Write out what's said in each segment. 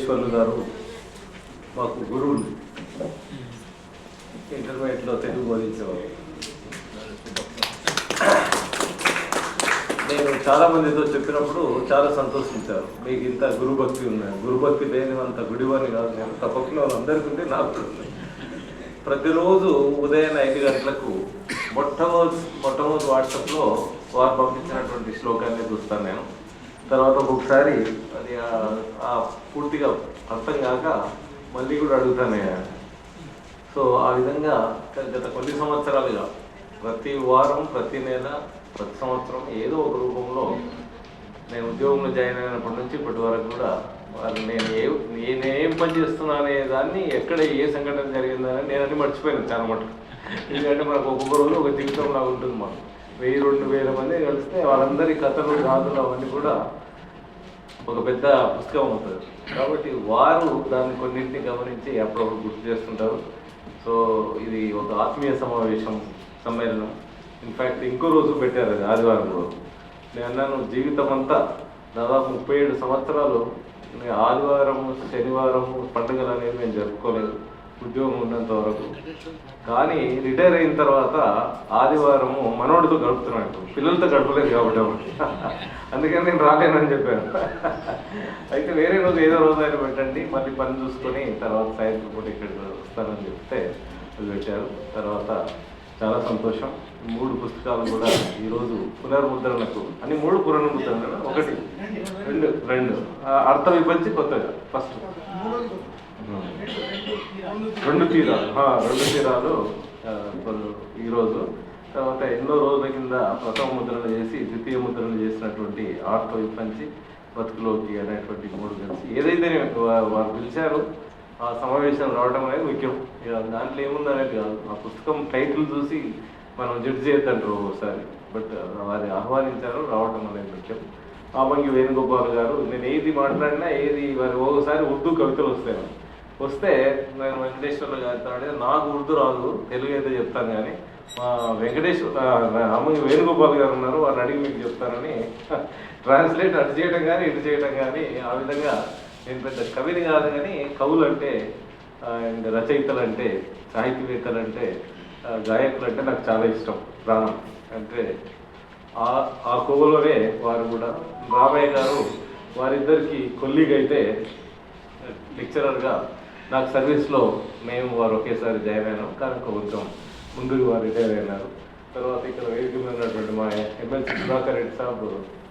వెంకటేశ్వర్లు గారు మాకు గురువులు. ఇంటర్మీడియట్లో తెలుగు బోధించేవారు. నేను చాలామందితో చెప్పినప్పుడు చాలా సంతోషించారు. మీకు ఇంత గురుభక్తి ఉన్నాయి. గురుభక్తి లేని అంత గుడివారిని కాదు నేను. తప్పకుండా వాళ్ళందరికీ ఉంటే నాకు ప్రతిరోజు ఉదయం 5 గంటలకు మొట్టమొదటి వాట్సాప్లో వారు పంపించినటువంటి శ్లోకాన్ని చూస్తాను నేను. తర్వాత ఒక్కొక్కసారి అది పూర్తిగా అర్థం కాక మళ్ళీ కూడా అడుగుతాను. సో ఆ విధంగా గత కొన్ని సంవత్సరాలుగా ప్రతి వారం, ప్రతి నెల, ప్రతి సంవత్సరం ఏదో ఒక రూపంలో నేను ఉద్యోగంలో జాయిన్ అయినప్పటి నుంచి ఇప్పటి వరకు కూడా వారు నేనేం పని చేస్తున్నా అనే దాన్ని, ఎక్కడ ఏ సంఘటన జరిగిందని నేను అన్ని మర్చిపోయాను చాలా మటుకు. ఎందుకంటే మనకు ఒక్కొక్క రోజు ఒక జీవితంలా ఉంటుంది. మనం 1000-2000 మంది కలిస్తే వాళ్ళందరి కథలు, గాథలు అవన్నీ కూడా ఒక పెద్ద పుస్తకం అవుతుంది. కాబట్టి వారు దాన్ని కొన్నింటిని గమనించి అప్పుడప్పుడు గుర్తు చేస్తుంటారు. సో ఇది ఒక ఆత్మీయ సమ్మేళనం. ఇన్ఫ్యాక్ట్ ఇంకో రోజు పెట్టారు, అది ఆదివారం రోజు. నేను అన్నాను, జీవితం అంతా దాదాపు 37 సంవత్సరాలు ఆదివారం, శనివారం పండుగలు అనేది నేను జరుపుకోలేదు ఉద్యోగం ఉన్నంత వరకు. కానీ రిటైర్ అయిన తర్వాత ఆదివారము మనోడితో గడుపుతున్నాను, పిల్లలతో గడపలేదు కాబట్టి అందుకని నేను రాలేనని చెప్పాను. అయితే వేరే రోజు ఏదో రోజు అయినా పెట్టండి, మళ్ళీ పని చూసుకొని తర్వాత సాయంత్రం పూట ఇక్కడికి వస్తానని చెప్తే అది పెట్టారు. తర్వాత చాలా సంతోషం. 3 పుస్తకాలు కూడా ఈరోజు పునర్ముద్రణకు, అన్ని 3 పునర్ముద్రణ, 1, 2 అర్థ విభజించి కొత్తగా ఫస్ట్ 2 తీరాలు ఈరోజు. తర్వాత ఎన్నో రోజుల కింద ప్రథమ ముద్రణ చేసి ద్వితీయ ముద్రణ చేసినటువంటి ఆర్తో విప్పంచి బతుకులోకి అనేటువంటి 3 కలిసి ఏదైతే వారు పిలిచారో ఆ సమావేశం రావడం అనేది ముఖ్యం. దాంట్లో ఏముందనేది కాదు, ఆ పుస్తకం టైటిల్ చూసి మనం జడ్జి చేద్దంటారు ఒకసారి. బట్ వారి ఆహ్వానించారు, రావడం అనేది ముఖ్యం. ఆమంగి వేణుగోపాల్ గారు, నేను ఏది మాట్లాడినా వారి ఒకసారి ఉర్దూ కవితలు వస్తే నేను వెంకటేశ్వర్లు గారితో అడిగితే, నాకు ఉర్దూ రాదు, తెలుగు అయితే చెప్తాను కానీ మా ఆమంగి వేణుగోపాల్ గారు ఉన్నారు, వారిని అడిగి మీకు చెప్తానని ట్రాన్స్లేట్ అటు చేయడం కానీ ఇటు చేయడం కానీ, ఆ విధంగా నేను పెద్ద కవిని కాదు కానీ కవులు అంటే, రచయితలు అంటే, సాహితీవేత్తలు అంటే, గాయకులు అంటే నాకు చాలా ఇష్టం, ప్రాణం. అంటే ఆ కోవలోనే వారు కూడా. రామయ్య గారు వారిద్దరికి కొల్లీగ్ అయితే లెక్చరర్గా నాకు సర్వీస్లో వారు ఒకేసారి జాయిన్ అయినాం. కానీ కొంచెం ముందుకు వారు రిటైర్ అయినారు. తర్వాత ఇక్కడ వేదిక మీద ఉన్నటువంటి మా ఎమ్మెల్సీ సుధాకర్ రెడ్డి సాబ్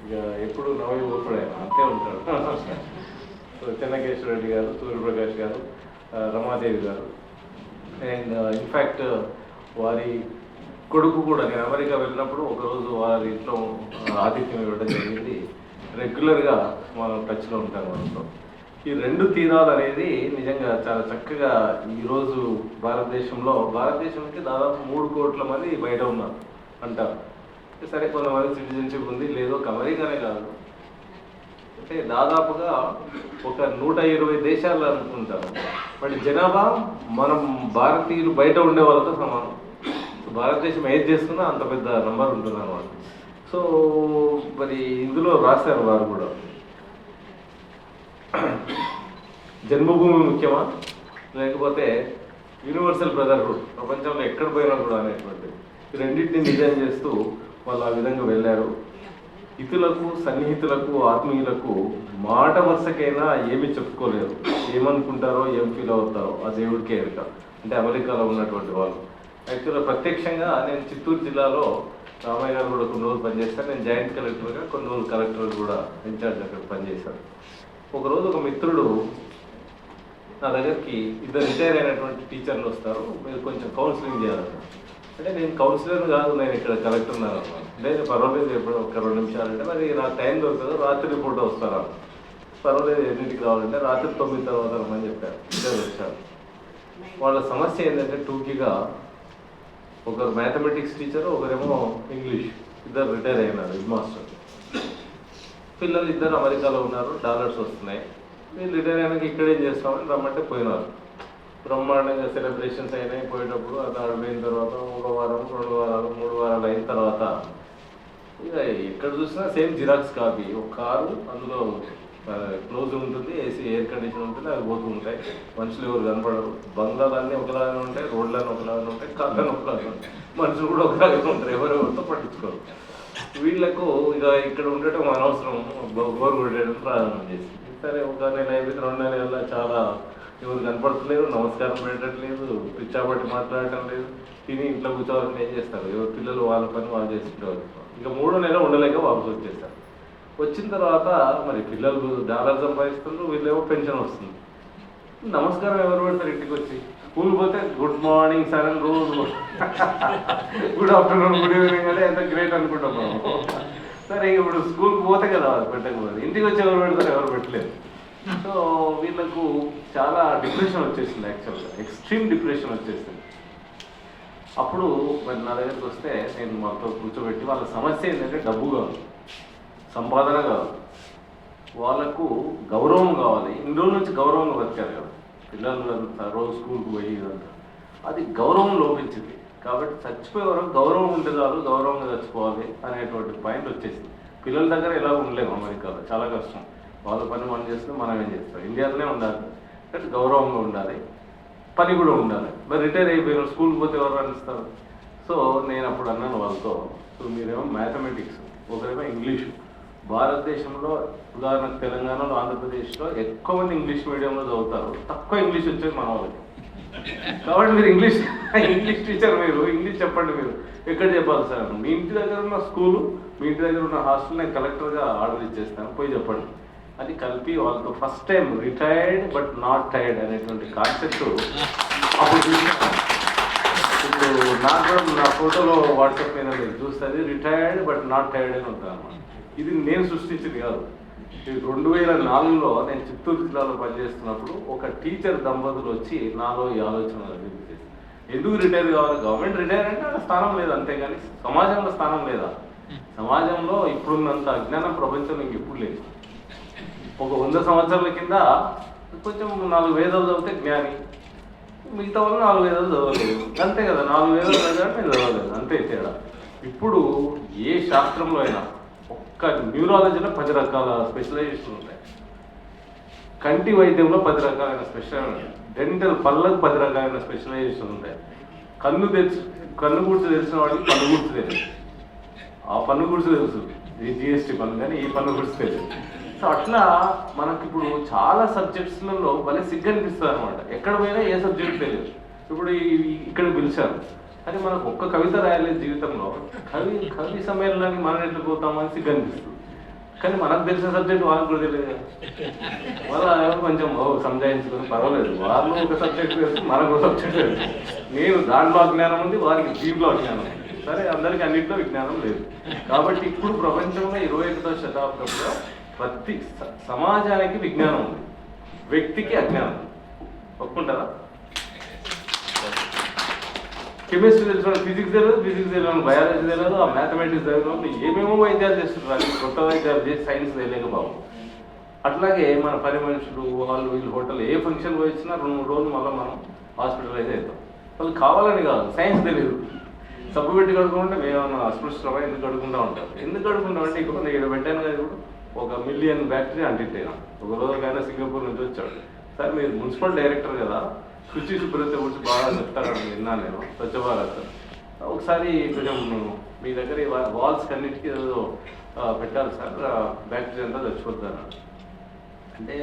ఇక ఎప్పుడు నవ్వు ఊపుడే అంతే ఉంటాడు. సో చెన్నకేశ్వర రెడ్డి గారు, సూర్యప్రకాష్ గారు, రమాదేవి గారు. అండ్ ఇన్ఫ్యాక్ట్ వారి కొడుకు కూడా, నేను అమెరికా వెళ్ళినప్పుడు ఒకరోజు వారి ఇంట్లో ఆతిథ్యం ఇవ్వడం జరిగింది. రెగ్యులర్గా మనం టచ్లో ఉంటాం వాళ్ళతో. ఈ 2 తీరాలు అనేది నిజంగా చాలా చక్కగా ఈరోజు భారతదేశానికి దాదాపు 3 కోట్ల మంది బయట ఉన్నారు అంటారు. సరే, కొంతమంది సిటిజన్షిప్ ఉంది, లేదో అమెరికానే కాదు, అంటే దాదాపుగా ఒక 120 దేశాలు అనుకుంటారు. బట్ జనాభా మనం భారతీయులు బయట ఉండే వాళ్ళతో సమానం. భారతదేశం ఏది చేస్తున్నా అంత పెద్ద నంబర్ ఉంటుంది అన్నమాట. సో మరి ఇందులో రాశారు వారు కూడా, జన్మభూమి ముఖ్యమా లేకపోతే యూనివర్సల్ బ్రదర్హుడ్, ప్రపంచంలో ఎక్కడ పోయినా కూడా అనేటువంటి ఈ రెండింటిని డిజైన్ చేస్తూ వాళ్ళు ఆ విధంగా వెళ్ళారు. హితులకు, సన్నిహితులకు, ఆత్మీయులకు మాట వరుసకైనా ఏమి చెప్పుకోలేరు. ఏమనుకుంటారో, ఏం ఫీల్ అవుతారో ఆ దేవుడికే ఎరుక. అంటే అమెరికాలో ఉన్నటువంటి వాళ్ళు. యాక్చువల్గా ప్రత్యక్షంగా నేను చిత్తూరు జిల్లాలో రామయ్య గారు కూడా కొన్ని రోజులు పనిచేస్తాను. నేను జాయింట్ కలెక్టర్గా కొన్ని రోజులు కలెక్టర్ కూడా ఇన్ఛార్జ్ అక్కడ పనిచేశాను. ఒకరోజు ఒక మిత్రుడు నా దగ్గరికి, 2 రిటైర్ అయినటువంటి టీచర్లు వస్తారు, మీరు కొంచెం కౌన్సిలింగ్ చేయాలన్న. అంటే నేను కౌన్సిలర్ కాదు, నేను ఇక్కడ కలెక్టర్ ఉన్నాను. లేదు పర్వాలేదు, ఎప్పుడు ఒక 2 నిమిషాలు అంటే, మరి నాకు టైం దొరకదు, రాత్రి పూట వస్తారా? పర్వాలేదు, ఎన్నింటికి రావాలంటే రాత్రి 9 తర్వాత రమ్మని చెప్పారు. 2 వచ్చారు. వాళ్ళ సమస్య ఏంటంటే టూకీగా, ఒకరు మ్యాథమెటిక్స్ టీచరు, ఒకరేమో ఇంగ్లీష్, 2 రిటైర్ అయినారు, హెడ్ మాస్టర్. పిల్లలు 2 అమెరికాలో ఉన్నారు, డాలర్స్ వస్తున్నాయి. వీళ్ళు రిటైర్ అయినాక ఇక్కడ ఏం చేస్తామని రమ్మంటే పోయినారు. బ్రహ్మాండంగా సెలబ్రేషన్స్ అయినాయి. పోయేటప్పుడు అది ఆడిపోయిన తర్వాత 1 వారం, 2 వారాలు, 3 వారాలు అయిన తర్వాత ఇక ఎక్కడ చూసినా సేమ్ జిరాక్స్ కాపీ, ఒక కారు, అందులో క్లోజ్ ఉంటుంది, ఏసీ ఎయిర్ కండిషన్ ఉంటుంది, అవి పోతూ ఉంటాయి. మనుషులు ఎవరు కనపడరు. బంగ్లాలన్నీ ఒకలాగానే ఉంటాయి, రోడ్లన్నీ ఒకలాగానే ఉంటాయి, కార్లన్నీ ఒకలాగానే ఉంటాయి, మనుషులు కూడా ఒకలాగానే ఉంటారు, ఎవరెవరితో పట్టించుకోరు. వీళ్ళకు ఇక ఇక్కడ ఉండటం అనవసరం, బోర్ కొట్టడం ప్రారంభం చేసింది. సరే ఒక నెల అయిపోయింది, 2 నెలల చాలా ఎవరు కనపడతలేరు, నమస్కారం పెట్టట్లేదు, పిచ్చాపట్టి మాట్లాడటం లేదు. తిని ఇంట్లో కూర్చోవాలని ఏం చేస్తారు, ఎవరు పిల్లలు వాళ్ళ పని వాళ్ళు చేసుకుంటారు. ఇక 3వ నెల ఉండలేక వాపసు వచ్చేస్తారు. వచ్చిన తర్వాత మరి పిల్లలు డాలర్ సంపాదిస్తున్నారు, వీళ్ళేమో పెన్షన్ వస్తుంది. నమస్కారం ఎవరు పెడతారు ఇంటికి వచ్చి? స్కూల్ పోతే గుడ్ మార్నింగ్ సార్ అని రోజు గుడ్ ఆఫ్టర్నూన్, గుడ్ ఈవినింగ్ అంటే ఎంత గ్రేట్ అనుకుంటాం మనం. సరే ఇప్పుడు స్కూల్కి పోతే కదా వాళ్ళు పెట్టకపోతే, ఇంటికి వచ్చి ఎవరు పెడతారు? ఎవరు పెట్టలేదు. సో వీళ్ళకు చాలా డిప్రెషన్ వచ్చేసింది, యాక్చువల్గా ఎక్స్ట్రీమ్ డిప్రెషన్ వచ్చేసింది. అప్పుడు మరి నా దగ్గరికి వస్తే నేను మాతో కూర్చోబెట్టి వాళ్ళ సమస్య ఏంటంటే డబ్బు కాదు, సంపాదన కాదు, వాళ్ళకు గౌరవం కావాలి. ఇన్ని రోజుల నుంచి గౌరవంగా బతికారు కదా పిల్లలు, అంతా రోజు స్కూల్కి పోయి ఇదంతా, అది గౌరవం లోపించింది. కాబట్టి చచ్చిపోయే వరకు గౌరవం ఉంటే చాలు, గౌరవంగా చచ్చిపోవాలి అనేటువంటి పాయింట్ వచ్చేసింది. పిల్లల దగ్గర ఎలా ఉండలేము అమెరికాలో, చాలా కష్టం. వాళ్ళ పని మనం చేస్తే మనం ఏం చేస్తాం, ఇండియాలోనే ఉండాలి, కానీ గౌరవంగా ఉండాలి, పని కూడా ఉండాలి. మరి రిటైర్ అయిపోయిన స్కూల్కి పోతే ఎవరు రాణిస్తారు? సో నేను అప్పుడు అన్నాను వాళ్ళతో, సో మీరేమో మ్యాథమెటిక్స్, ఒకరేమో ఇంగ్లీషు. భారతదేశంలో ఉదాహరణకు తెలంగాణలో, ఆంధ్రప్రదేశ్లో ఎక్కువ మంది ఇంగ్లీష్ మీడియంలో చదువుతారు, తక్కువ ఇంగ్లీష్ వచ్చేది మన వాళ్ళకి. కాబట్టి మీరు ఇంగ్లీష్ టీచర్, మీరు ఇంగ్లీష్ చెప్పండి. మీరు ఎక్కడ చెప్పాలి సార్? మీ ఇంటి దగ్గర ఉన్న స్కూలు, మీ ఇంటి దగ్గర ఉన్న హాస్టల్ నేను కలెక్టర్గా ఆర్డర్ ఇచ్చేస్తాను, పోయి చెప్పండి అని కలిపి వాళ్ళతో first time retired but not tired అనేటువంటి కాన్సెప్ట్ అప్పుడు ఇప్పుడు నాకు కూడా నా ఫోటోలో వాట్సాప్ మీద చూస్తుంది, రిటైర్డ్ బట్ నాట్ టైర్డ్ అని ఉంటాను అన్నమాట. ఇది నేను సృష్టించింది కాదు. 2004లో నేను చిత్తూరు జిల్లాలో పనిచేస్తున్నప్పుడు ఒక టీచర్ దంపతులు వచ్చి నాలో ఈ ఆలోచన అభివృద్ధి చేసి, ఎందుకు రిటైర్ కావాలి? గవర్నమెంట్ రిటైర్ అంటే అక్కడ స్థానం లేదు, అంతేగాని సమాజంలో స్థానం లేదా? సమాజంలో ఇప్పుడున్నంత అజ్ఞానం ప్రపంచంలో ఇంకెప్పుడు లేదు. ఒక 100 సంవత్సరాల కింద కొంచెం 4 వేదాలు చదివితే జ్ఞాని, మిగతా వాళ్ళు 4 వేదాలు చదవలేదు, అంతే కదా. 4 వేదాలు చదివారంటే నేను చదవలేదు, అంతే తేడా. ఇప్పుడు ఏ శాస్త్రంలో అయినా ఒక్క న్యూరాలజీలో 10 రకాల స్పెషలైజేషన్ ఉంటాయి, కంటి వైద్యంలో 10 రకాలైన స్పెషలైజేషన్, డెంటల్ పళ్ళకు 10 రకాలైన స్పెషలైజేషన్ ఉంటాయి. కన్ను గుర్తు తెలిసిన వాడికి పన్ను గుర్తు తెలియదు, ఆ పన్ను గుర్తు తెలుసు, ఈ జిఎస్టీ పన్ను, కానీ ఈ పన్ను గుర్తు తెలియదు. సో అట్లా మనకి ఇప్పుడు చాలా సబ్జెక్ట్స్లలో భలే సిగ్గు అనిపిస్తుంది అనమాట. ఎక్కడ పోయినా ఏ సబ్జెక్ట్ తెలియదు. ఇప్పుడు ఇక్కడ పిలిచారు, కానీ మనకు ఒక్క కవిత రాయలేదు జీవితంలో, కవి సమ్మేళనానికి మనం ఎట్లా పోతామని సిగ్గు అనిపిస్తుంది. కానీ మనకు తెలిసిన సబ్జెక్ట్ వాళ్ళకి కూడా తెలియదు. వాళ్ళ కొంచెం సంజాయించుకొని పర్వాలేదు, వాళ్ళు ఒక సబ్జెక్ట్ తెలుసు, మనకు ఒక సబ్జెక్ట్ తెలుసు. నేను దాంట్లో అజ్ఞానం ఉంది, వారికి దీంట్లో అజ్ఞానం ఉంది. సరే, అందరికీ అన్నింటిలో విజ్ఞానం లేదు. కాబట్టి ఇప్పుడు ప్రపంచంలో 21వ శతాబ్దంలో ప్రతి సమాజానికి విజ్ఞానం ఉంది, వ్యక్తికి అజ్ఞానం. ఒప్పుకుంటారా? కెమిస్ట్రీ తెలిసిన ఫిజిక్స్ తెలియదు, ఫిజిక్స్ తెలియదు, బయాలజీ తెలియదు, ఆ మ్యాథమెటిక్స్ తెలియదు, ఏమేమో వైద్యాలు చేస్తున్నారు, కొత్త వైద్యాలు చేసి సైన్స్ తెలియక బాబు. అట్లాగే మన పని మనుషులు వాళ్ళు వీళ్ళు హోటల్ ఏ ఫంక్షన్ పోయిచ్చినా 2-3 రోజులు మళ్ళీ మనం హాస్పిటలైజ్ అవుతాం. వాళ్ళు కావాలని కాదు, సైన్స్ తెలియదు. సబ్బు పెట్టి కడుకుంటే మేమన్నా అస్పృష్టమా, ఎందుకు కడుకుంటూ ఉంటారు. ఎందుకు కడుకుంటాం అంటే ఇక్కడ నేను పెట్టాను కదా, ఇప్పుడు 1 మిలియన్ బ్యాక్టీరియా అంటింటేనా. ఒక రోజుకైనా సింగపూర్ నుంచి వచ్చాడు, సార్ మీరు మున్సిపల్ డైరెక్టర్ కదా, శుచి శుభ్రత గురించి బాగా చెప్తారని విన్నాను నేను, స్వచ్ఛ భారత్. ఒకసారి కొంచెం మీ దగ్గర వాల్స్ అన్నిటికీ ఏదో పెట్టాలి సార్, బ్యాక్టీరియా అంతా చచ్చిపోతాను అంటే,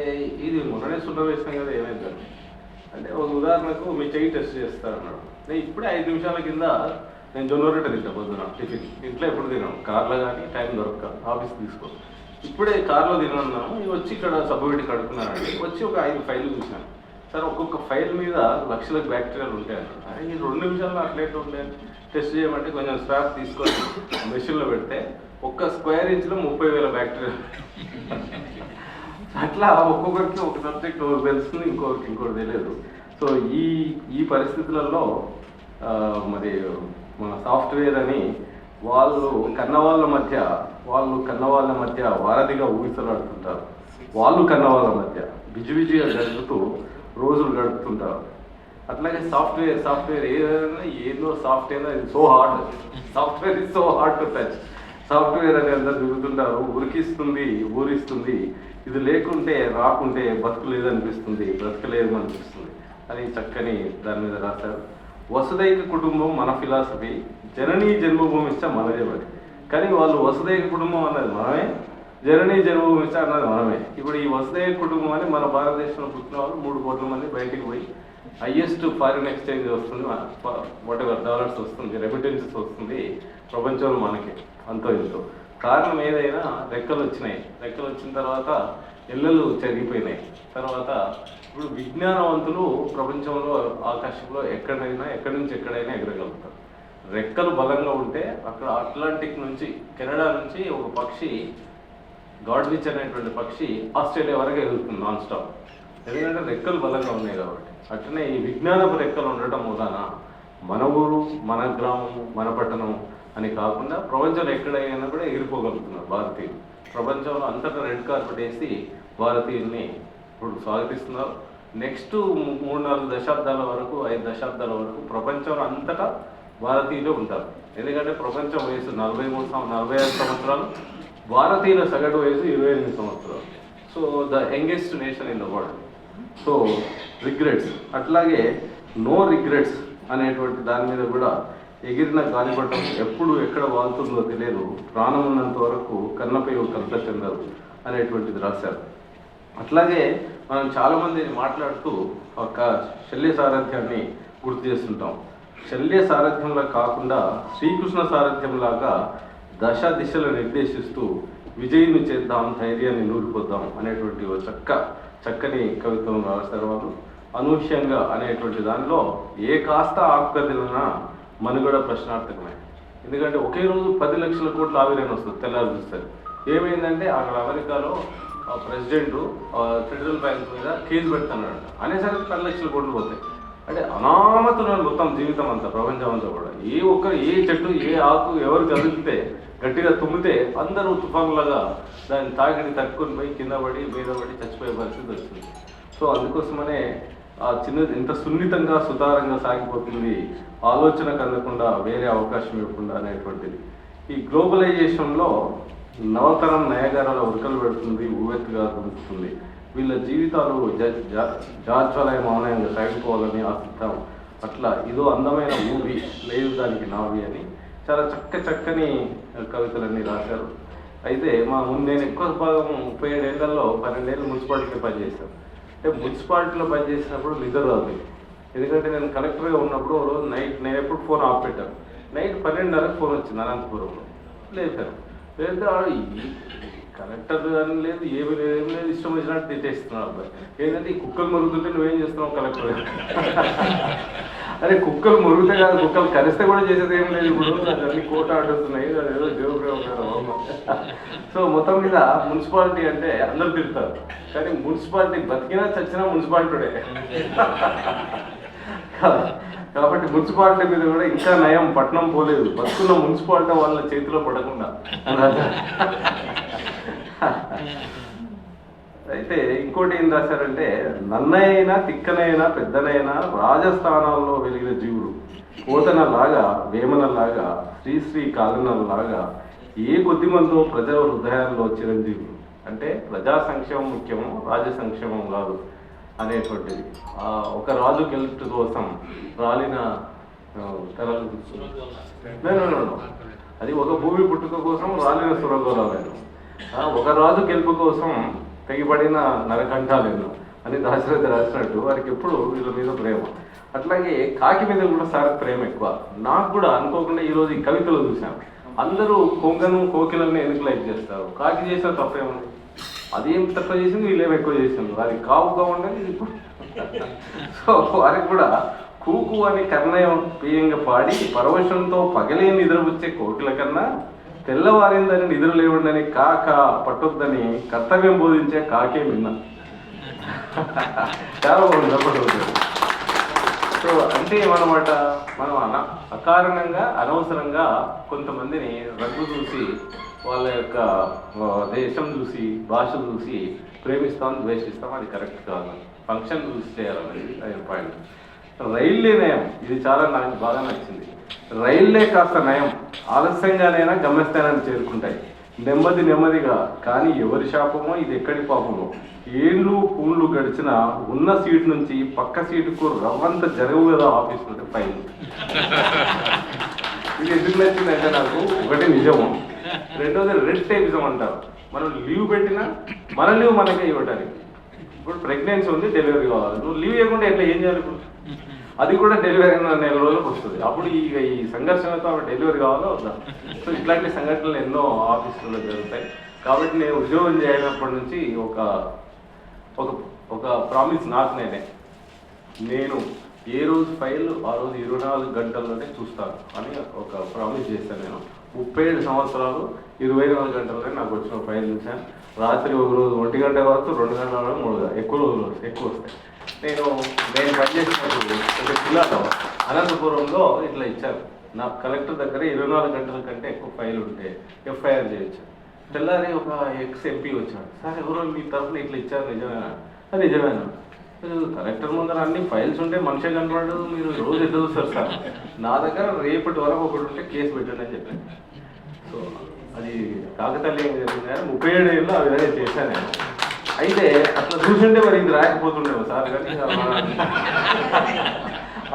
ఇది మొన్ననే సున్న వేసినాం కదా ఏమైంది అంటే, ఒక ఉదాహరణకు మీ చెయ్యి టెస్ట్ చేస్తారన్నాడు. నేను ఇప్పుడే 5 నిమిషాల కింద నేను జొన్న రొట్టె తింటా పొద్దున టిఫిన్, ఇంట్లో ఎప్పుడు తినాను, కార్లో కానీ టైం దొరక ఆఫీస్ తీసుకో. ఇప్పుడే కార్లో తినన్నాను, వచ్చి ఇక్కడ సబ్బు పెట్టి కడుక్కున్నానండి. వచ్చి ఒక 5 ఫైళ్ళు చూసాను. సార్ ఒక్కొక్క ఫైల్ మీద లక్షలకు బ్యాక్టీరియాలు ఉంటాయి అన్నాడు. అరే ఈ 2 నిమిషాల్లో అట్లయితే ఉంటాయి, టెస్ట్ చేయమంటే కొంచెం స్వాబ్ తీసుకొని మెషిన్లో పెడితే 1 స్క్వేర్ ఇంచ్లో 30,000 బ్యాక్టీరియాలు. అట్లా ఒక్కొక్కరికి ఒక సబ్జెక్ట్ తెలుస్తుంది, ఇంకోటి తెలియదు. సో ఈ పరిస్థితులలో మరి మన సాఫ్ట్వేర్ అని వాళ్ళు కన్నవాళ్ళ మధ్య వారధిగా ఊగిసలాడుతుంటారు. వాళ్ళు కన్నవాళ్ళ మధ్య బిజీగా జరుగుతూ రోజులు గడుపుతుంటారు. అట్లాగే సాఫ్ట్వేర్ ఏదైనా ఏదో సాఫ్ట్వేర్ ఇది so hard, software is so hard to touch. Software అని అందరు తిరుగుతుంటారు, ఉరికిస్తుంది, ఊరిస్తుంది, ఇది లేకుంటే రాకుంటే బతుకులేదు అనిపిస్తుంది, బ్రతకలేదు అనిపిస్తుంది అని చక్కని దాని మీద రాశారు. వసుదైక కుటుంబం మన ఫిలాసఫీ, జననీ జన్మభూమిష్ట మనదే మరి. కానీ వాళ్ళు వసుదైక కుటుంబం అన్నది మనమే, జననీ జన్మభూమిష్ట అన్నది మనమే. ఇప్పుడు ఈ వసుదైక కుటుంబం అని మన భారతదేశంలో పుట్టిన వాళ్ళు 3 కోట్ల మంది బయటికి పోయి హైయెస్ట్ ఫారిన్ ఎక్స్చేంజ్ వస్తుంది, వాట్ ఎవర్ డాలర్స్ వస్తుంది, రెమిటెన్సెస్ వస్తుంది ప్రపంచంలో మనకి అంతో ఇంతో. కారణం ఏదైనా రెక్కలు వచ్చినాయి, రెక్కలు వచ్చిన తర్వాత ఇళ్ళలు చెరిగిపోయినాయి. తర్వాత ఇప్పుడు విజ్ఞానవంతులు ప్రపంచంలో ఆకాశంలో ఎక్కడి నుంచి ఎక్కడైనా ఎగరగలుగుతారు. రెక్కలు బలంగా ఉంటే అక్కడ అట్లాంటిక్ నుంచి, కెనడా నుంచి ఒక పక్షి, గాడ్విచ్ అనేటువంటి పక్షి ఆస్ట్రేలియా వరకు ఎగురుతుంది నాన్ స్టాప్, ఎందుకంటే రెక్కలు బలంగా ఉన్నాయి కాబట్టి. అట్లనే ఈ విజ్ఞానపు రెక్కలు ఉండటం మూలాన మన ఊరు, మన గ్రామము, మన పట్టణం అని కాకుండా ప్రపంచంలో ఎక్కడైనా కూడా ఎగిరిపోగలుగుతున్నారు భారతీయులు. ప్రపంచంలో అంతటా రెడ్ కార్పెట్ వేసి భారతీయుల్ని ఇప్పుడు స్వాగతిస్తున్నారు. నెక్స్ట్ 3-4 దశాబ్దాల వరకు, 5 దశాబ్దాల వరకు ప్రపంచంలో అంతటా భారతీయులు ఉంటారు. ఎందుకంటే ప్రపంచం వయసు 45 సంవత్సరాలు, భారతీయుల సగటు వయసు 28 సంవత్సరాలు. So the youngest nation in the world. So regrets, అట్లాగే నో రిగ్రెట్స్ అనేటువంటి దాని మీద కూడా ఎగిరిన గాలిపటం ఎప్పుడు ఎక్కడ వాళ్తుందో తెలియదు, ప్రాణం ఉన్నంత వరకు కన్నపై కలత చెందరు అనేటువంటిది రాశారు. అట్లాగే మనం చాలామంది మాట్లాడుతూ ఒక శల్య సారథ్యాన్ని గుర్తు చేస్తుంటాం. శల్య సారథ్యంలా కాకుండా శ్రీకృష్ణ సారథ్యంలాగా దిశలు నిర్దేశిస్తూ విజయుని చేద్దాం, ధైర్యాన్ని నూరిపోద్దాం అనేటువంటి చక్కని కవిత్వం రాస్తారు వాళ్ళు. అనూహ్యంగా అనేటువంటి దానిలో ఏ కాస్త ఆకుకదిలినా మనుగడ ప్రశ్నార్థకమే. ఎందుకంటే ఒకే రోజు 10 లక్షల కోట్ల ఆవిరైన వస్తుంది, తెల్లారి చూస్తారు. ఏమైందంటే అక్కడ అమెరికాలో ప్రెసిడెంట్ ఫెడరల్ బ్యాంక్ మీద కేసు పెడుతున్నాడు అనేసరికి 10 లక్షల కోట్లు పోతాయి. అంటే అనామతులను మొత్తం జీవితం అంతా, ప్రపంచం అంతా కూడా ఏ చెట్టు, ఏ ఆకు ఎవరు కదిలితే, గట్టిగా తుమ్మితే అందరూ తుఫాన్లాగా దాన్ని తాకిడి తట్టుకొని పోయి కింద పడి మీద పడి చచ్చిపోయే పరిస్థితి వచ్చింది. సో అందుకోసమనే ఆ ఇంత సున్నితంగా సుతారంగా సాగిపోతుంది, ఆలోచనకు అందకుండా వేరే అవకాశం ఇవ్వకుండా అనేటువంటిది. ఈ గ్లోబలైజేషన్లో నవతరం నయగారాల ఉరకలు పెడుతుంది, ఉవ్వెత్తుగా దుంకుతుంది. వీళ్ళ జీవితాలు జాజ్వలయ మౌనంగా సాగిపోవాలని ఆశిద్దాం. అట్లా ఇదో అందమైన మూవీ లేదు దానికి నావి అని చాలా చక్కని కవితలన్నీ రాశారు. అయితే నేను ఎక్కువ భాగం 37 ఏళ్లలో 12 ఏళ్ళు మున్సిపాలిటీలో పనిచేశాను. అంటే మున్సిపాలిటీలో పనిచేసినప్పుడు నిద్ర రాదు. ఎందుకంటే నేను కలెక్టర్గా ఉన్నప్పుడు రోజు నేను ఎప్పుడు ఫోన్ ఆఫ్ పెట్టాను. నైట్ 12:30కి ఫోన్ వచ్చింది అనంతపురంలో. లేపాను, లేకపోతే కలెక్టర్ అని లేదు, ఏమి లేదు, ఇష్టం వచ్చినట్టు తిట్టేస్తున్నాడు అబ్బాయి. ఏంటంటే ఈ కుక్కలు మరుగుతుంటే నువ్వేం చేస్తున్నావు కలెక్టర్? అరే కుక్కలు మురుగుతే కాదు, కుక్కలు కరిస్తే కూడా చేసేది ఏం లేదు. ఇప్పుడు అన్ని కోట ఆడుతున్నాయి, అదేదో దేవుడు. సో మొత్తం మీద మున్సిపాలిటీ అంటే అందరు తిరుగుతారు, కానీ మున్సిపాలిటీ బతికినా చచ్చినా మున్సిపాలిటీడే. కాబట్టి మున్సిపాలిటీ మీద కూడా ఇంకా నయం, పట్టణం పోలేదు, బతుకున్న మున్సిపాలిటీ వాళ్ళ చేతిలో పడకుండా. అయితే ఇంకోటి ఏం రాశారంటే, నన్నైనా తిక్కనైనా పెద్దనైనా రాజస్థానాల్లో వెలిగిన జీవుడు, కోతనలాగా వేమనలాగా శ్రీశ్రీ కాలనలాగా ఏ కొద్దిమందో ప్రజల హృదయాల్లో చిరంజీవులు. అంటే ప్రజా సంక్షేమం ముఖ్యము, రాజ సంక్షేమం కాదు అనేటువంటిది. ఒక రాజు గెలుపు కోసం రాలిన తరలు, అది ఒక భూమి పుట్టుక కోసం రాలిన సురగోళాలను, ఒక రాజు గెలుపు కోసం తెగిపడిన నరకంఠాలను అని దాశరథి రాసినట్టు వారికి ఎప్పుడు వీళ్ళ మీద ప్రేమ. అట్లాగే కాకి మీద కూడా సార్ ప్రేమ ఎక్కువ. నాకు కూడా అనుకోకుండా ఈరోజు ఈ కవితలు చూశాను. అందరూ కొంగను కోకిలని ఎందుకు లైక్ చేస్తారు? కాకి చేసిన తప్పేముంది? అదేం తక్కువ చేసింది, వీళ్ళేం ఎక్కువ చేసింది. వారికి కావుగా ఉండదు ఇప్పుడు. సో వారికి కూడా కూకు అని కర్ణయం పేయంగా పాడి పరవశంతో పగలే నిద్రపుచ్చే కోకిల కన్నా తెల్లవారిందని నిద్ర లేవుండని కాక పట్టొద్దని కర్తవ్యం బోధించే కాకే విన్నా. చాలా బాగుంది అప్పటి. సో అంటే ఏమన్నమాట, మనం అకారణంగా అనవసరంగా కొంతమందిని రంగు చూసి, వాళ్ళ యొక్క దేశం చూసి, భాష చూసి ప్రేమిస్తాం, ద్వేషిస్తాం. అది కరెక్ట్ కాదు. ఫంక్షన్ చూసి చేయాలనేది అది పాయింట్. రైల్వే నయం, ఇది చాలా నాకు బాగా నచ్చింది. రైళ్లే కాస్త నయం, ఆలస్యంగానైనా గమ్యస్థానాన్ని చేరుకుంటాయి, నెమ్మదిగా. కానీ ఎవరి శాపమో ఇది ఎక్కడి పాపమో, ఏళ్ళు పూళ్ళు గడిచిన ఉన్న సీటు నుంచి పక్క సీటుకు రవ్వంత జరగవు కదా ఆఫీస్ నుండి ఫైన్. ఇది ఎందుకు నచ్చిందంటే నాకు ఒకటి నిజము, రెండోది రెడ్ టైపిజం అంటారు. మనం లీవ్ పెట్టినా మన లీవ్ మనకే ఇవ్వడానికి. ఇప్పుడు ప్రెగ్నెన్సీ ఉంది, డెలివరీ కావాలి, నువ్వు లీవ్ ఇవ్వకుండా ఎట్లా ఏం చేయాలి? ఇప్పుడు అది కూడా డెలివరీ అయిన నెల రోజులకు వస్తుంది. అప్పుడు ఈ సంఘర్షణతో డెలివరీ కావాలో వద్దా? సో ఇట్లాంటి సంఘటనలు ఎన్నో ఆఫీసులలో జరుగుతాయి. కాబట్టి నేను ఉద్యోగం చేయనప్పటి నుంచి ఒక ప్రామిస్ నాకు నేను ఏ రోజు ఫైల్ ఆ రోజు 24 గంటల్లోనే చూస్తాను అని ఒక ప్రామిస్ చేశాను. నేను 37 సంవత్సరాలు 24 గంటల్లోనే నాకు వచ్చిన ఫైల్ చూశాను. రాత్రి ఒక రోజు 1 గంట వరకు 2 గంటల వరకు 3 గంటలు ఎక్కువ వస్తాయి. నేను పనిచేసినప్పుడు ఒక జిల్లాలో అనంతపురంలో ఇట్లా ఇచ్చారు, నా కలెక్టర్ దగ్గర 24 గంటల కంటే ఎక్కువ ఫైల్ ఉంటే ఎఫ్ఐఆర్ చేయొచ్చు. తెల్లారి ఒక ఎక్స్-ఎంపీ వచ్చాడు, సార్ ఎవరో మీ తరఫున ఇట్లా ఇచ్చారు, నిజమేనా? నిజమేనా? కలెక్టర్ ముందర అన్ని ఫైల్స్ ఉంటే మనిషి కనపడు, మీరు రోజు ఎట్లా చూస్తారు సార్? నా దగ్గర రేపటి వరకు ఒకటి ఉంటే కేసు పెట్టండి అని చెప్పాను. సో అది కాకతల్లి ఏం జరిగింది, 37 ఏళ్ళు ఆ విధంగా చేశాను నేను. అయితే అట్లా చూసింటే మరి ఇది రాకపోతుండేమో సార్, కానీ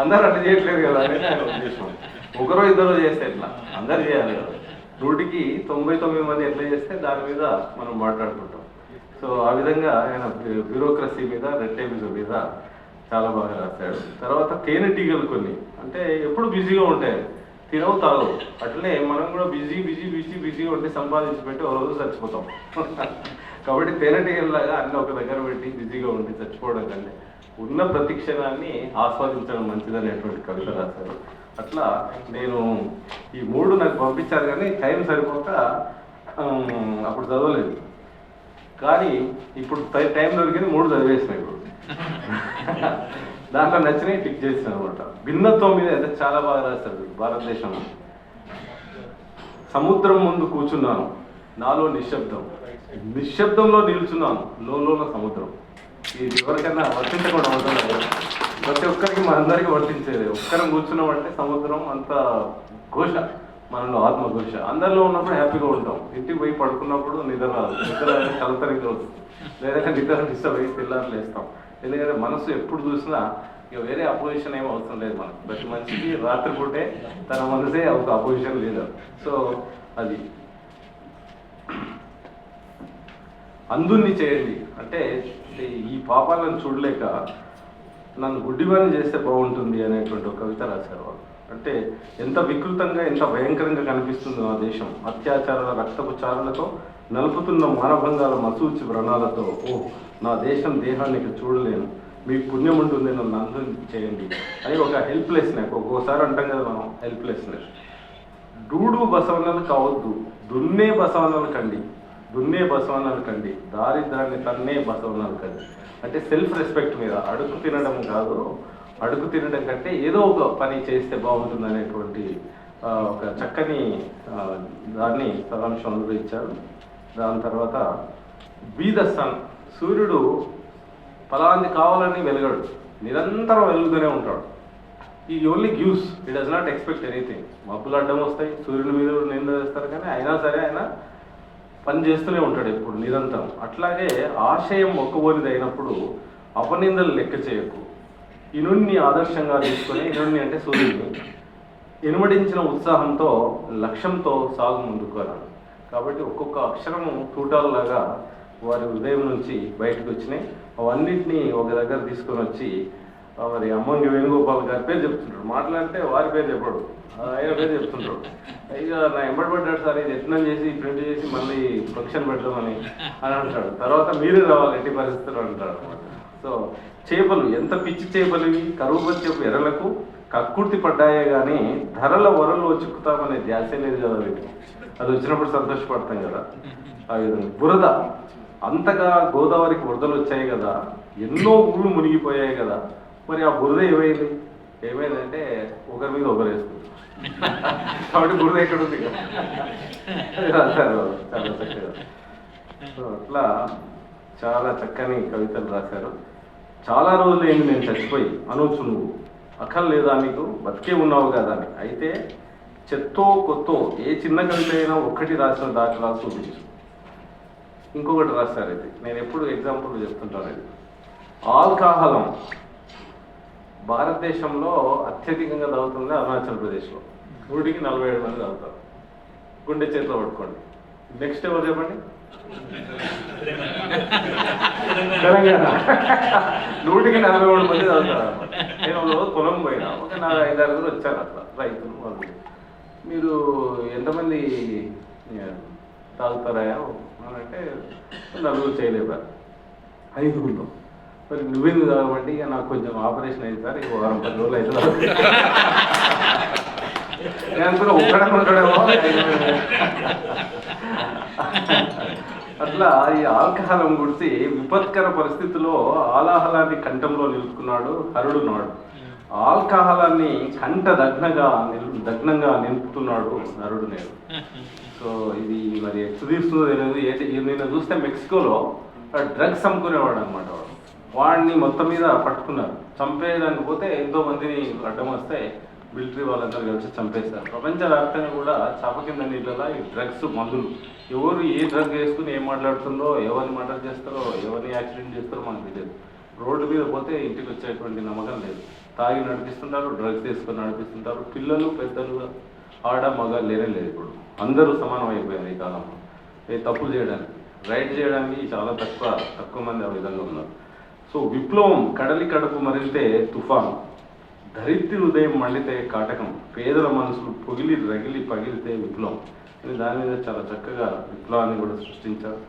అందరూ అట్లా చేయట్లేదు కదా అనేది ఆయన ఉద్దేశం. ఒకరో ఇద్దరు చేస్తే ఎట్లా, అందరు చేయాలి కదా. 100కి 99 మంది ఎట్లా చేస్తే దాని మీద మనం మాట్లాడుకుంటాం. సో ఆ విధంగా ఆయన బ్యూరోక్రసీ మీద, రెడ్ టైపిజం మీద చాలా బాగా రాశాడు. తర్వాత తేనెటీగలు కొన్ని అంటే ఎప్పుడు బిజీగా ఉంటాయి, తినవు తాగవు. అట్లనే మనం కూడా బిజీగా ఉంటే సంపాదించి పెట్టి ఒక రోజు చచ్చిపోతాం. కాబట్టి తేనెటీగల్లాగా అన్ని ఒక దగ్గర పెట్టి బిజీగా ఉండి చచ్చిపోవడం కంటే ఉన్న ప్రతి క్షణాన్ని ఆస్వాదించడం మంచిదనేటువంటి కవిత రాశారు. అట్లా నేను ఈ 3 నాకు పంపించారు, కానీ టైం సరిపోక అప్పుడు చదవలేదు. కానీ ఇప్పుడు టైం దొరికింది, 3 చదివేసిన. ఇప్పుడు దాంట్లో నచ్చినవి టిక్ చేసిన అనమాట. భిన్నత్వం మీద అయితే చాలా బాగా రాశారు. భారతదేశం సముద్రం ముందు కూర్చున్నాను, నాలో నిశ్శబ్దంలో నిల్చున్నాను, లోన సముద్రం. ఇది ఎవరికైనా వర్తించకుండా ఉంటుంది, ప్రతి ఒక్కరికి మనందరికీ వర్తించేది. ఒక్కరం కూర్చున్నామంటే సముద్రం అంత ఘోష, మనలో ఆత్మఘోష. అందరిలో ఉన్నప్పుడు హ్యాపీగా ఉంటాం, ఇంటికి పోయి పడుకున్నప్పుడు నిద్ర కలతరిగా వస్తుంది, లేదంటే నిద్ర డిస్టర్బ్ అయ్యి పిల్లలు వేస్తాం. ఎందుకంటే మనసు ఎప్పుడు చూసినా ఇక వేరే అపోజిషన్ ఏం అవసరం లేదు మనకు. ప్రతి మనిషికి రాత్రిపూటే తన మనసే ఒక అపోజిషన్ లీడర్. సో అది అందుని చేయండి అంటే ఈ పాపాలను చూడలేక నన్ను గుడ్డివాణి చేస్తే బాగుంటుంది అనేటువంటి ఒక కవిత రాశారు వాళ్ళు. అంటే ఎంత వికృతంగా, ఎంత భయంకరంగా కనిపిస్తుందో ఆ దేశం. అత్యాచారాల, రక్తపు చారులతో నలుపుతున్న మానభంగాల మసూచి వ్రణాలతో, ఓ నా దేశం దేహానికి చూడలేను, మీకు పుణ్యం ఉంటుంది, నన్ను అందం చేయండి అని ఒక హెల్ప్లెస్నెస్. ఒక్కోసారి అంటాం కదా మనం హెల్ప్లెస్నెస్. డూడు బసవన్నలు కావద్దు, దున్నే బసవన్నలు కండి, దారిద్రాన్ని తన్నే బసవన్నలు కండి. అంటే సెల్ఫ్ రెస్పెక్ట్ మీద, అడుగు తినడం కాదు, అడుగు తినడం కంటే ఏదో ఒక పని చేస్తే బాగుంటుంది అనేటువంటి ఒక చక్కని దాన్ని సారాంశంలో ఇచ్చారు. దాని తర్వాత బీ ద సన్, సూర్యుడు ఫలాంది కావాలని వెలగడు, నిరంతరం వెలుగుతూనే ఉంటాడు. ఈ only gives, it does not expect anything. మబ్బులు అడ్డం వస్తాయి, సూర్యుని మీద నింద వేస్తారు, కానీ అయినా సరే ఆయన పని చేస్తూనే ఉంటాడు ఎప్పుడు నిరంతరం. అట్లాగే ఆశయం మొక్కబోనిది అయినప్పుడు అపనిందలు లెక్క చేయకు, ఇనుణ్ణి ఆదర్శంగా తీసుకొని, ఇనుణ్ణి అంటే సూర్యుడిని, ఇనుమడించిన ఉత్సాహంతో లక్ష్యంతో సాగు ముందుకు అన్నాడు. కాబట్టి ఒక్కొక్క అక్షరము తూటాలలాగా వారి హృదయం నుంచి బయటకు వచ్చినాయి. అవన్నింటినీ ఒక దగ్గర తీసుకొని వచ్చి మరి అమ్మంగి వేణుగోపాల్ గారి పేరు చెప్తుంటాడు. మాట్లాడితే వారి పేరు చెప్పాడు, ఆయన పేరు చెప్తుంటాడు. ఇక నా ఎంబడిపడ్డాడు సార్, ఇది ఎట్లా చేసి ప్రింట్ చేసి మళ్ళీ ఫంక్షన్ పెడతామని అని అంటాడు. తర్వాత మీరే రావాలి ఎట్టి పరిస్థితులు అంటాడు. సో చేపలు ఎంత పిచ్చి చేపలు ఇవి, కరువుపచ్చపు ఎర్రలకు కక్కుర్తి పడ్డాయే కానీ ధరల వరలో చిక్కుతామనే ధ్యాసే లేదు కదా వీటికి. అది వచ్చినప్పుడు సంతోషపడతాం కదా. ఆ విధంగా బురద, అంతగా గోదావరికి వరదలు వచ్చాయి కదా, ఎన్నో ఊళ్ళు మునిగిపోయాయి కదా, మరి ఆ బురద ఏమైందంటే ఒకరి మీద ఒకరు వేసుకుంటారు. కాబట్టి బురద ఎక్కడ ఉంది కదా, రాశారు చాలా చక్కగా. సో అట్లా చాలా చక్కని కవితలు రాశారు. చాలా రోజులు ఏంటి నేను చచ్చిపోయి అనొచ్చు నువ్వు, అక్కర్లేదా నీకు, బతికే ఉన్నావు కదా అని. అయితే చెత్తో కొత్తో ఏ చిన్న కవిత అయినా ఒక్కటి రాసిన దాఖలా చూపించు. ఇంకొకటి రాస్తారు, ఇది నేను ఎప్పుడు ఎగ్జాంపుల్ చెప్తుంటాను. ఇది ఆల్కహాలం భారతదేశంలో అత్యధికంగా తాగుతుంది అరుణాచల్ ప్రదేశ్లో. 147 మంది తాగుతారు. గుండె చేతిలో పట్టుకోండి. నెక్స్ట్ ఎవరు చెప్పండి? తెలంగాణ 147 మంది తాగుతారు అన్నమాట. నేను రోజు పొలం పోయినా, ఒక 4-5 వచ్చారు అట్లా రైతులు వాళ్ళు. మీరు ఎంతమంది తాగుతారా అని అంటే 4 చేయలేపారు, 5 మరి నువ్వెందుకు తాగమంటే ఇక నాకు కొంచెం ఆపరేషన్ అయింది సార్, ఇక 10 రోజులు అయితే నేను అనుకున్నా ఒక్కడేమో. అట్లా ఈ ఆల్కహాలం గురించి విపత్కర పరిస్థితుల్లో ఆలాహలాన్ని కంఠంలో నిలుపుకున్నాడు హరుడున్నాడు. ఆల్కహాలాన్ని కంఠ దగ్నంగా నిలుపుతున్నాడు నరుడు నేడు. సో ఇది మరి ఎక్స్ తీస్తుందో తెలియదు. నేను చూస్తే మెక్సికోలో డ్రగ్స్ అమ్ముకునేవాడు అనమాట. వాడిని మొత్తం మీద పట్టుకున్నారు. చంపేయడానికి పోతే ఎంతో మందిని అడ్డం వస్తే మిలిటరీ వాళ్ళందరూ కలిసి చంపేస్తారు. ప్రపంచవ్యాప్తంగా కూడా చాప కింద నీళ్ళలా ఈ డ్రగ్స్ మందులు, ఎవరు ఏ డ్రగ్ వేసుకుని ఏం మాట్లాడుతుందో, ఎవరిని మర్డర్ చేస్తారో, ఎవరిని యాక్సిడెంట్ చేస్తారో మనకు తెలియదు. రోడ్డు మీద పోతే ఇంటికి వచ్చేటువంటి నమ్మకం లేదు. తాగి నడిపిస్తుంటారు, డ్రగ్స్ తీసుకొని నడిపిస్తుంటారు. పిల్లలు పెద్దలు ఆడ మగ లేనే లేదు. ఇప్పుడు అందరూ సమానం అయిపోయారు ఈ కాలంలో. ఏ తప్పులు చేయడానికి, రైట్ చేయడానికి చాలా తక్కువ మంది ఆ విధంగా ఉన్నారు. సో విప్లవం కడలి కడుపు మరిగితే తుఫాను, ధరిత్రి హృదయం మండితే కాటకం, పేదల మనసులు పొగిలి రగిలి పగిలితే విప్లవం అని దాని మీద చాలా చక్కగా విప్లవాన్ని కూడా సృష్టించారు.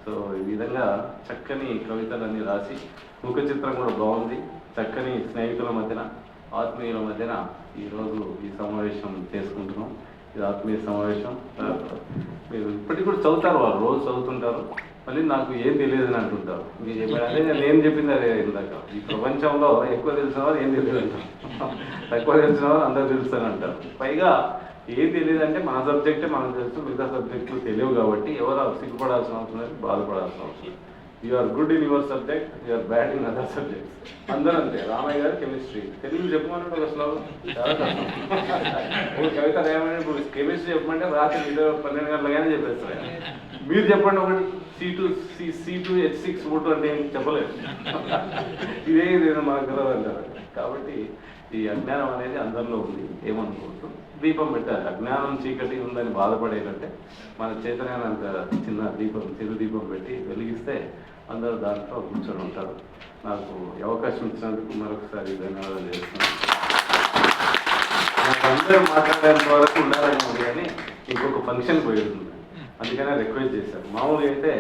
సో ఈ విధంగా చక్కని కవితలన్నీ రాసి, ముఖ చిత్రం కూడా బాగుంది. చక్కని స్నేహితుల మధ్యన, ఆత్మీయుల మధ్యన ఈరోజు ఈ సమావేశం చేసుకుంటున్నాం. ఇది ఆత్మీయ సమావేశం. మీరు ఇప్పటికి కూడా చదువుతారు, వాళ్ళు రోజు చదువుతుంటారు. మళ్ళీ నాకు ఏం తెలియదు అని అంటుంటారు. మీరు చెప్పారు అదే నేను చెప్పింది అదే ఇందాక. ఈ ప్రపంచంలో ఎక్కువ తెలిసిన వాళ్ళు ఏం తెలియదు అంటారు, తక్కువ తెలిసిన వాళ్ళు అందరూ తెలుసు అని అంటారు. పైగా ఏం తెలియదు అంటే మన సబ్జెక్టే మనకు తెలుసు, మిగతా సబ్జెక్టులు తెలియవు. కాబట్టి ఎవరు సిగ్గుపడాల్సిన అవసరం లేదు, బాధపడాల్సిన అవసరం లేదు. You are good in your subject, you are bad in other subjects. అందరూ అంతే. రామయ్య గారు కెమిస్ట్రీ, తెలుగు చెప్పమంటే అసలు చాలా కష్టం. కవిత రాయమని ఇప్పుడు కెమిస్ట్రీ చెప్పమంటే రాత్రి 12 గంటలుగానే చెప్పేస్తారు. మీరు చెప్పండి ఒకటి, C2H6O2 అంటే ఏం చెప్పలేదు. ఇదే నేను మాకు కదా అంటారు. కాబట్టి ఈ అజ్ఞానం అనేది అందరిలో ఉంది, ఏమనుకోవద్దు. దీపం పెట్టాలి. అజ్ఞానం చీకటి ఉందని బాధపడేటంటే మన చేతనైనంత చిన్న దీపం, చిరు దీపం పెట్టి వెలిగిస్తే అందరూ దాంట్లో కూర్చొని ఉంటారు. నాకు అవకాశం ఇచ్చినందుకు మరొకసారి ధన్యవాదాలు చేస్తున్నాను. నాకు అందరూ మాట్లాడేంత వరకు ఉండాలని ఉంది, కానీ ఇంకొక ఫంక్షన్ పోయి ఉంటుంది, అందుకనే రిక్వెస్ట్ చేశారు. మామూలుగా అయితే